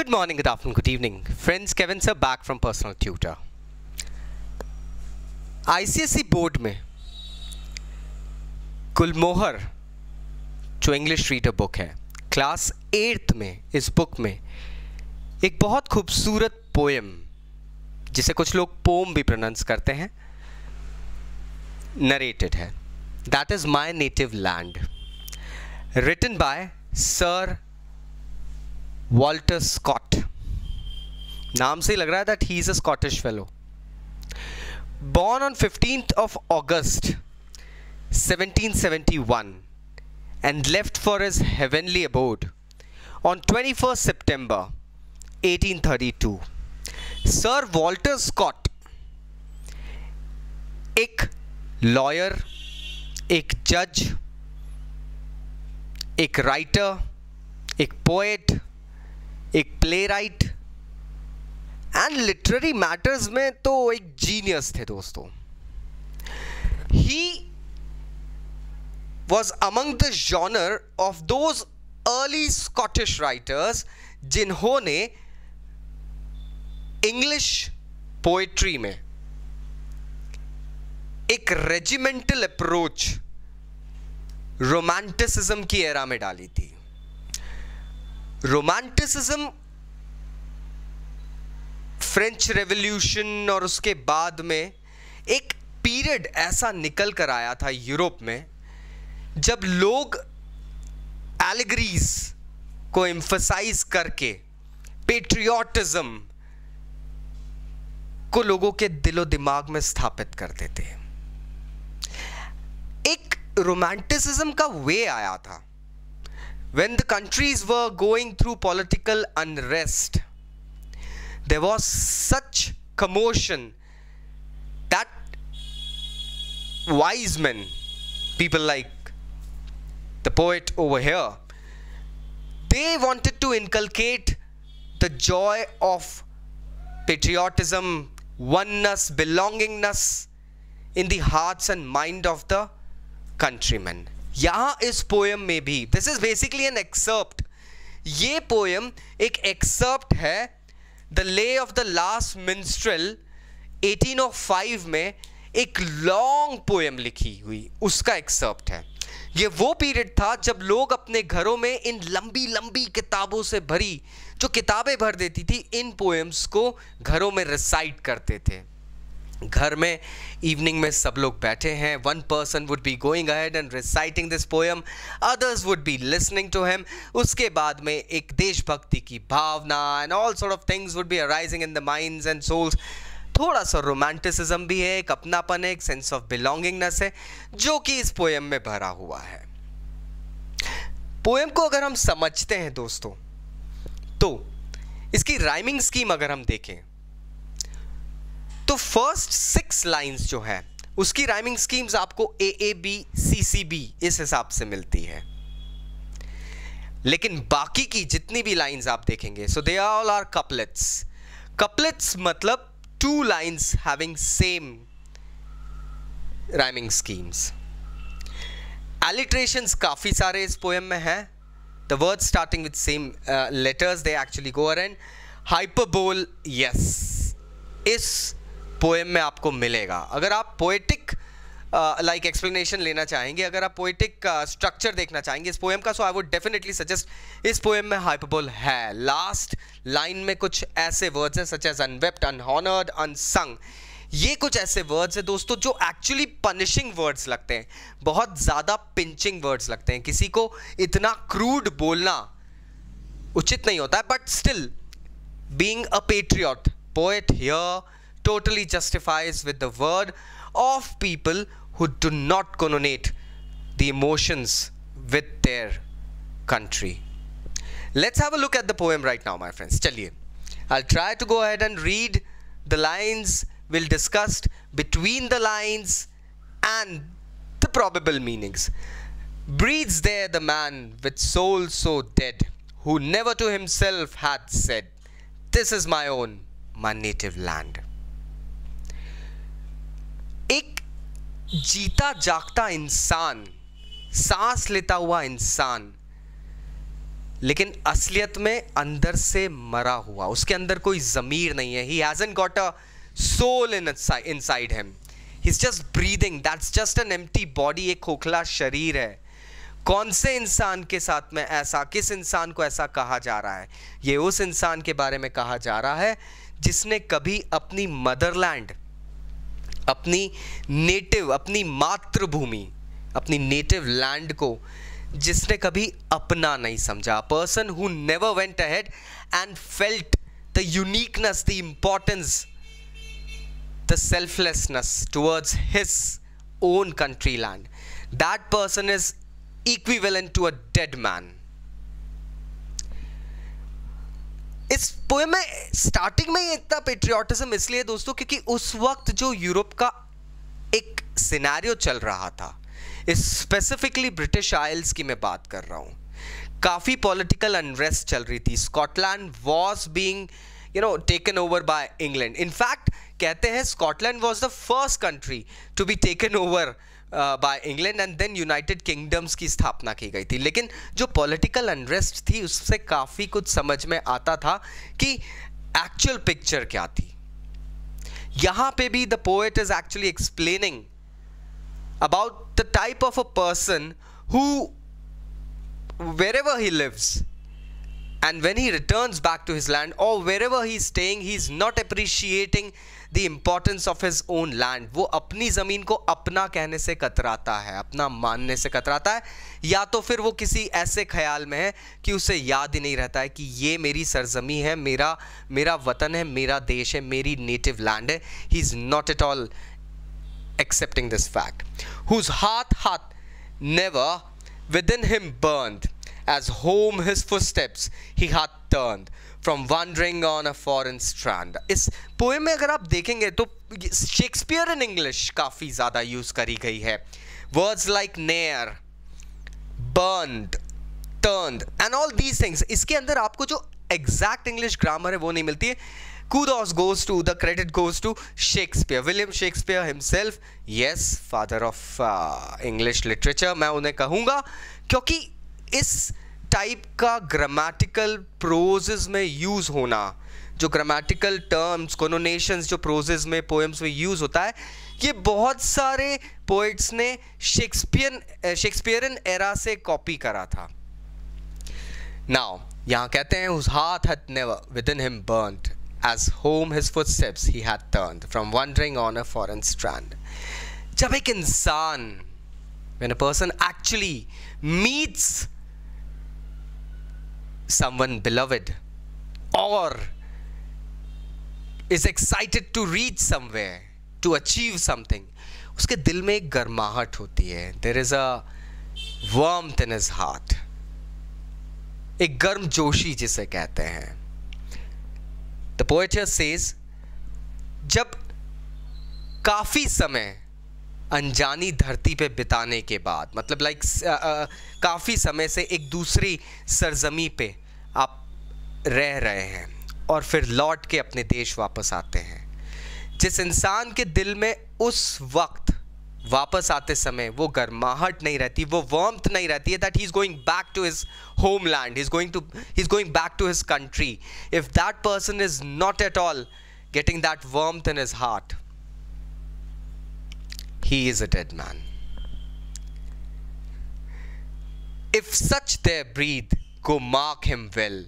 Good morning, good afternoon, good evening. Friends, Kevin sir back from Personal Tutor. ICSE board में गुलमोहर जो English reader book है, class 8th में इस book में एक बहुत खूबसूरत पोएम, जिसे कुछ लोग पोम भी प्रोनाउंस करते हैं, नरेटेड है. That is my native land, written by sir Walter Scott. नाम से ही लग रहा है that he is a Scottish fellow. Born on 15th of August 1771 and left for his heavenly abode on 21st September 1832. Sir Walter Scott एक lawyer, एक जज, एक राइटर, एक पोएट, एक play right and literary matters में तो एक genius थे दोस्तों. He was among the genre of those early Scottish writers जिन्होंने इंग्लिश पोएट्री में एक रेजिमेंटल अप्रोच रोमांटिसिज्म की एरा में डाली थी. रोमांटिसिज्म फ्रेंच रेवोल्यूशन और उसके बाद में एक पीरियड ऐसा निकल कर आया था यूरोप में जब लोग एलिगरीज को एम्फसाइज करके पेट्रियोटिज्म को लोगों के दिलो दिमाग में स्थापित करते थे. एक रोमांटिसिज्म का वे आया था when the countries were going through political unrest. There was such commotion that wise men, people like the poet over here, they wanted to inculcate the joy of patriotism, oneness, belongingness in the hearts and mind of the countrymen. यहाँ इस poem में भी, this is basically an excerpt. ये poem एक excerpt है the lay of the last minstrel 1805 में एक long poem लिखी हुई, उसका एक्सर्प्ट है. ये वो पीरियड था जब लोग अपने घरों में इन लंबी लंबी किताबों से भरी, जो किताबें भर देती थी, इन पोएम्स को घरों में रिसाइट करते थे. घर में इवनिंग में सब लोग बैठे हैं, one person would be going ahead and reciting this poem, others would be listening to him. उसके बाद में एक देशभक्ति की भावना and all sort of things would be arising in the minds and souls. थोड़ा सा रोमांटिसिज्म भी है, एक अपनापन है, एक सेंस ऑफ बिलोंगिंगनेस है, जो कि इस पोएम में भरा हुआ है. पोएम को अगर हम समझते हैं दोस्तों, तो इसकी राइमिंग स्कीम अगर हम देखें तो फर्स्ट 6 लाइंस जो है उसकी राइमिंग स्कीम्स आपको AAB CCB इस हिसाब से मिलती है. लेकिन बाकी की जितनी भी लाइंस आप देखेंगे, so they all are couplets. Couplets मतलब 2 lines having same rhyming schemes. Alliterations काफी सारे इस पोएम में हैं. The word starting with same letters they actually go around. Hyperbole, yes, इस पोएम में आपको मिलेगा. अगर आप पोएटिक लाइक एक्सप्लेनेशन लेना चाहेंगे, अगर आप पोएटिक स्ट्रक्चर देखना चाहेंगे इस पोएम का, सो आई वुड डेफिनेटली सजेस्ट इस पोएम में हाइपरबोल है. लास्ट लाइन में कुछ ऐसे वर्ड्स हैं सच एज अनवेप्ट, अनहॉनर्ड, अनसंग. ये कुछ ऐसे वर्ड्स हैं दोस्तों जो एक्चुअली पनिशिंग वर्ड्स लगते हैं, बहुत ज़्यादा पिंचिंग वर्ड्स लगते हैं. किसी को इतना क्रूड बोलना उचित नहीं होता है, but still being a patriot, poet here totally justifies with the word of people who do not connote the emotions with their country. Let's have a look at the poem right now, my friends. Chaliye, I'll try to go ahead and read the lines. We'll discuss between the lines and the probable meanings. Breathes there the man with soul so dead, who never to himself hath said, this is my own, my native land. एक जीता जागता इंसान, सांस लेता हुआ इंसान लेकिन असलियत में अंदर से मरा हुआ, उसके अंदर कोई ज़मीर नहीं है. He hasn't got a soul inside him. He's just breathing. That's just an empty body. एक खोखला शरीर है. कौन से इंसान के साथ में ऐसा, किस इंसान को ऐसा कहा जा रहा है? ये उस इंसान के बारे में कहा जा रहा है जिसने कभी अपनी मदरलैंड, अपनी नेटिव, अपनी मातृभूमि, अपनी नेटिव लैंड को जिसने कभी अपना नहीं समझा. Person who never went ahead and felt the uniqueness, the importance, the selflessness towards his own country land. That person is equivalent to a dead man. इस पोएम में स्टार्टिंग में इतना पेट्रियोटिज्म इसलिए दोस्तों क्योंकि उस वक्त जो यूरोप का एक सिनेरियो चल रहा था, स्पेसिफिकली ब्रिटिश आइल्स की मैं बात कर रहा हूँ, काफ़ी पॉलिटिकल अनरेस्ट चल रही थी. Scotland was being taken over by England. In fact कहते हैं Scotland was the first country to be taken over by England and then United Kingdoms की स्थापना की गई थी. लेकिन जो पॉलिटिकल अनरेस्ट थी उससे काफ़ी कुछ समझ में आता था कि एक्चुअल पिक्चर क्या थी. यहाँ पे भी the poet is actually explaining about the type of a person who, wherever he lives and when he returns back to his land or wherever he is staying, he is not appreciating the importance of his own land. वो अपनी ज़मीन को अपना कहने से कतराता है, अपना मानने से कतराता है, या तो फिर वो किसी ऐसे ख्याल में है कि उसे याद ही नहीं रहता है कि ये मेरी सरजमी है, मेरा वतन है, मेरा देश है, मेरी नेटिव लैंड है. He is not at all accepting this fact. Whose heart hath never within him burned, as home his footsteps he hath turned, from wandering on a foreign strand. इस पोएम में अगर आप देखेंगे तो Shakespeare in English काफ़ी ज़्यादा use करी गई है. Words like near, burned, turned and all these things. इसके अंदर आपको जो एग्जैक्ट इंग्लिश ग्रामर है वो नहीं मिलती है. Kudos goes to, the credit goes to Shakespeare, William Shakespeare himself. Yes, father of English literature मैं उन्हें कहूँगा, क्योंकि इस टाइप का ग्रामेटिकल प्रोजेस में यूज़ होना, जो ग्रामेटिकल टर्म्स, कोनोनेशंस जो प्रोजेस में, पोएम्स में यूज़ होता है, ये बहुत सारे पोइट्स ने शेक्सपियरन एरा से कॉपी करा था. नाउ यहाँ कहते हैं whose heart hath never within him burnt, as home his footsteps he had turned, from wandering on a foreign strand. जब एक इंसान, when a person actually meets someone beloved or is excited to reach somewhere, to achieve something, उसके दिल में एक गर्माहट होती है. There is a warmth in his heart, एक गर्म जोशी जिसे कहते हैं. The poet here says, जब काफ़ी समय अनजानी धरती पे बिताने के बाद, मतलब लाइक काफ़ी समय से एक दूसरी सरजमी पे आप रह रहे हैं और फिर लौट के अपने देश वापस आते हैं, जिस इंसान के दिल में उस वक्त वापस आते समय वो गर्माहट नहीं रहती, वो वार्मथ नहीं रहती है, that he is going back to his homeland, he's going back to his country. If that person is not at all getting that warmth in his heart, he is a dead man. If such there breathe, go mark him well,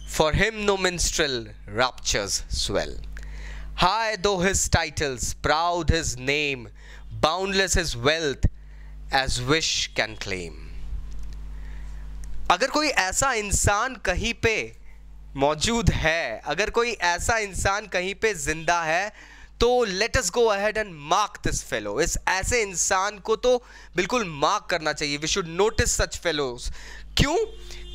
for him no minstrel raptures swell. High though his titles, proud his name, boundless his wealth, as wish can claim. अगर कोई ऐसा इंसान कहीं पे मौजूद है, अगर कोई ऐसा इंसान कहीं पे जिंदा है, तो let us go ahead and mark this fellow. इस ऐसे इंसान को तो बिल्कुल मार्क करना चाहिए. We should notice such fellows. क्यों?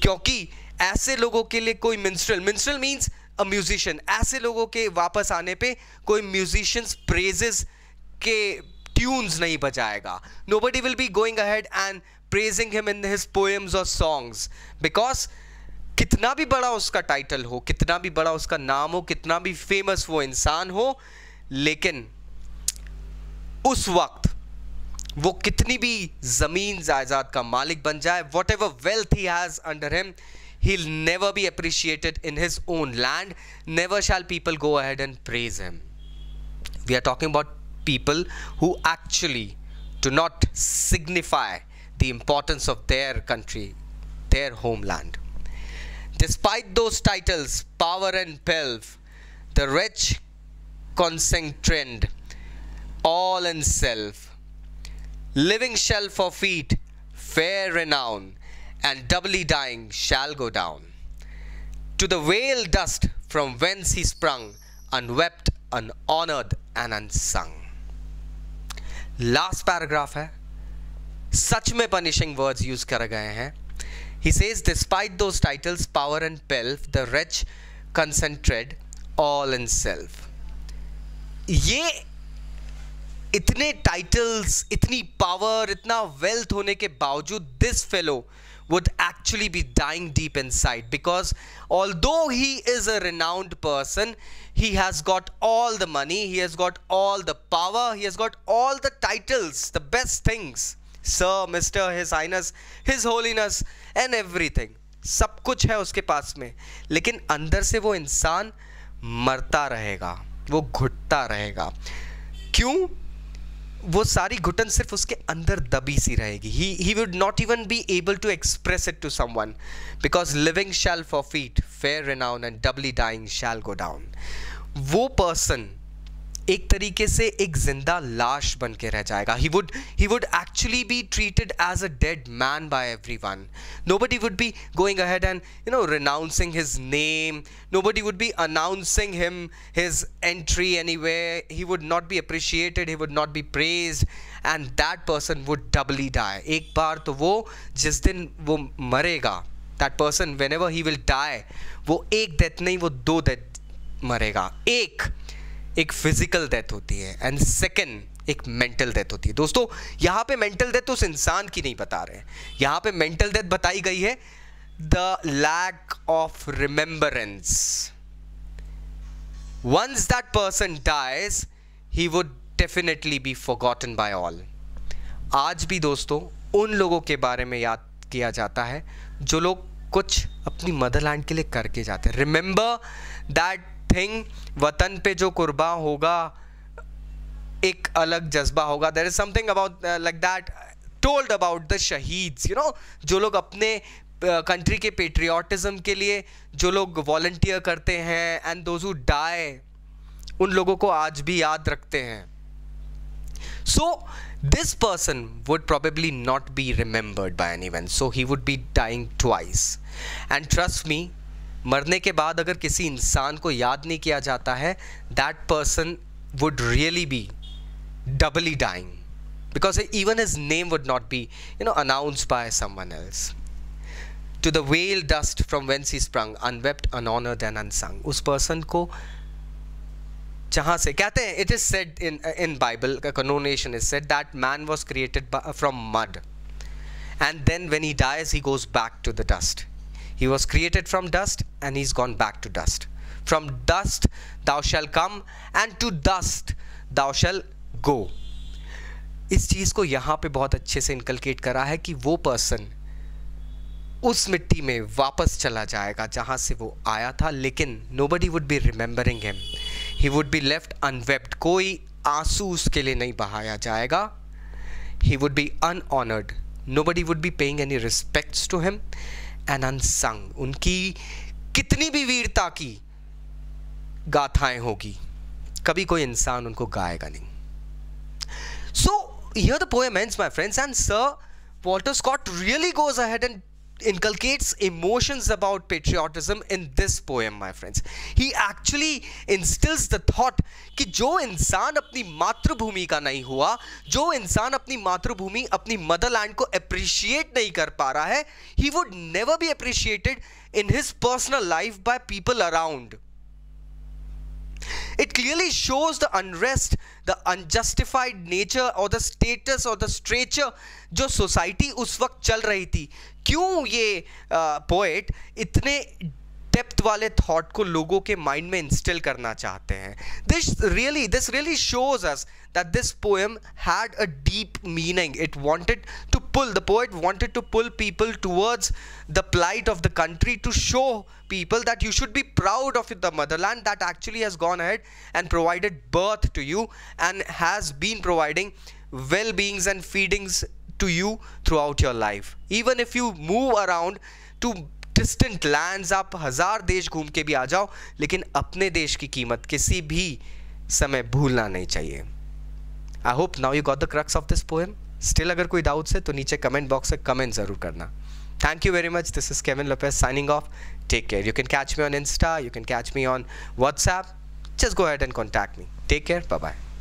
क्योंकि ऐसे लोगों के लिए कोई minstrel means a musician. ऐसे लोगों के वापस आने पे कोई musicians praises के tunes नहीं बजाएगा. Nobody will be going ahead and praising him in his poems or songs, because कितना भी बड़ा उसका टाइटल हो, कितना भी बड़ा उसका नाम हो, कितना भी फेमस वो इंसान हो, लेकिन उस वक्त वो कितनी भी ज़मीन जायदाद का मालिक बन जाए, whatever wealth he has under him, he'll never be appreciated in his own land. Never shall people go ahead and praise him. We are talking about people who actually do not signify the importance of their country, their homeland. Despite those titles, power and pelf, the wretch concentrate all in self. Living shall forfeit fair renown, and doubly dying shall go down to the vale dust from whence he sprung, unwept, unhonored and unsung. Last paragraph है, सच में punishing words use कर गए हैं. He says, despite those titles, power and pelf, the wretch concentrate all in self. ये इतने titles, इतनी power, इतना wealth होने के बावजूद this fellow would actually be dying deep inside, because although he is a renowned person, he has got all the money, he has got all the power, he has got all the titles, the best things, sir, mister, his highness, his holiness and everything. सब कुछ है उसके पास में, लेकिन अंदर से वो इंसान मरता रहेगा, वो घुटता रहेगा. क्यों? वो सारी घुटन सिर्फ उसके अंदर दबी सी रहेगी. He would not even be able to express it to someone, because living shall forfeit fair renown and doubly dying shall go down. वो पर्सन एक तरीके से एक जिंदा लाश बन के रह जाएगा. He would actually be treated as a dead man by everyone. Nobody would be going ahead and renouncing his name. Nobody would be announcing his entry anywhere. He would not be appreciated, he would not be praised, and that person would doubly die. एक बार तो वो जिस दिन वो मरेगा, that person whenever he will die, वो एक death नहीं, वो दो डेथ मरेगा. एक फिजिकल डेथ होती है एंड सेकंड एक मेंटल डेथ होती है. दोस्तों यहाँ पे मेंटल डेथ उस इंसान की नहीं बता रहे हैं, यहाँ पे मेंटल डेथ बताई गई है the lack of remembrance. Once that person dies, he would definitely be forgotten by all. आज भी दोस्तों उन लोगों के बारे में याद किया जाता है जो लोग कुछ अपनी मदरलैंड के लिए करके जाते हैं. Remember that thing. वतन पे जो कुर्बान होगा एक अलग जज्बा होगा. There is something about like that told about the शहीद्स, जो लोग अपने कंट्री के पेट्रियोटिज्म के लिए जो लोग वॉलंटियर करते हैं, एंड दोज हु डाई, उन लोगों को आज भी याद रखते हैं. So this person would probably not be remembered by anyone, so he would be dying twice. And trust me, मरने के बाद अगर किसी इंसान को याद नहीं किया जाता है, that person would really be doubly dying, because even his name would not be announced by someone else. To the vale dust from whence he sprung, unwept, unhonored and unsung. उस person को जहाँ से कहते हैं, it is said in Bible, a connotation is said that man was created from mud, and then when he dies he goes back to the dust. He was created from dust and he's gone back to dust. From dust thou shall come and to dust thou shall go. इस चीज़ को यहाँ पे बहुत अच्छे से inculcate करा है कि वो पर्सन उस मिट्टी में वापस चला जाएगा जहाँ से वो आया था, लेकिन nobody would be remembering him. He would be left unwept. कोई आंसू उसके लिए नहीं बहाया जाएगा. He would be unhonored. Nobody would be paying any respects to him. And unsung. उनकी कितनी भी वीरता की गाथाएं होगी, कभी कोई इंसान उनको गाएगा नहीं. So here the poem ends, my friends, and Sir Walter Scott really goes ahead and inculcates emotions about patriotism in this poem, my friends. He actually instills the thought कि जो इंसान अपनी मातृभूमि का नहीं हुआ, जो इंसान अपनी मातृभूमि, अपनी मदरलैंड को appreciate नहीं कर पा रहा है, he would never be appreciated in his personal life by people around. It clearly shows the unrest, the unjustified nature or the status or the stature जो सोसाइटी उस वक्त चल रही थी. क्यों ये पोएट इतने डेप्थ वाले थॉट को लोगों के माइंड में इंस्टिल करना चाहते हैं. This really shows us that this poem had a deep meaning. The poet wanted to pull people towards the plight of the country, to show people that you should be proud of the motherland that actually has gone ahead and provided birth to you and has been providing well-beings and feedings to you throughout your life. Even if you move around to distant lands, आप 1000 देश घूम के भी आ जाओ, लेकिन अपने देश की कीमत किसी भी समय भूलना नहीं चाहिए. I hope now you got the crux of this poem. Still अगर कोई डाउट्स है तो नीचे कमेंट बॉक्स से कमेंट ज़रूर करना. Thank you very much. This is Kevin Lopez signing off. Take care. You can catch me on Insta. You can catch me on WhatsApp. Just go ahead and contact me. Take care. Bye-bye.